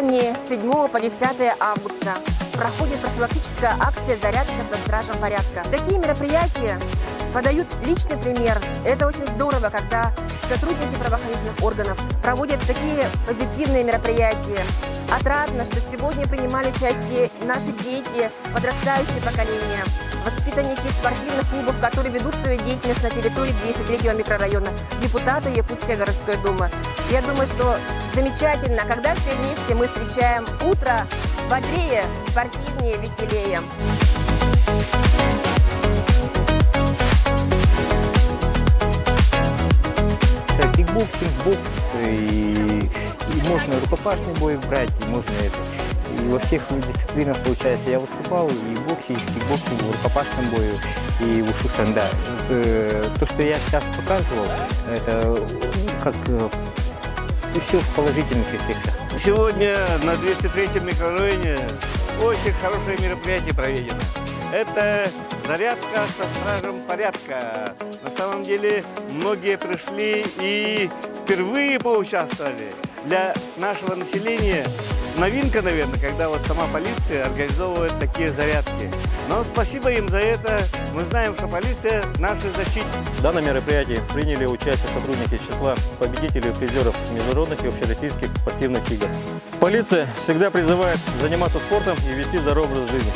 Казани с 7 по 10 августа проходит профилактическая акция «Зарядка со стражем порядка». Такие мероприятия подают личный пример. Это очень здорово, когда сотрудники правоохранительных органов проводят такие позитивные мероприятия. Отрадно, что сегодня принимали участие наши дети, подрастающее поколение, воспитанники спортивных клубов, которые ведут свою деятельность на территории 203-го микрорайона, депутаты Якутской городской думы. Я думаю, что замечательно, когда все вместе мы встречаем утро бодрее, спортивнее, веселее. Кикбоксинг, бокс, и можно рукопашный бой брать, и можно это. И во всех дисциплинах, получается, я выступал и в боксе, и в кикбоксинге, в рукопашном бою, и в ушу санда. То, что я сейчас показывал, это как все в положительных эффектах. Сегодня на 203-м микрорайоне очень хорошее мероприятие проведено. Это зарядка со стражем порядка. На самом деле многие пришли и впервые поучаствовали. Для нашего населения новинка, наверное, когда вот сама полиция организовывает такие зарядки. Но спасибо им за это. Мы знаем, что полиция нашей защитник. В данном мероприятии приняли участие сотрудники числа победителей и призеров международных и общероссийских спортивных игр. Полиция всегда призывает заниматься спортом и вести здоровый образ жизни.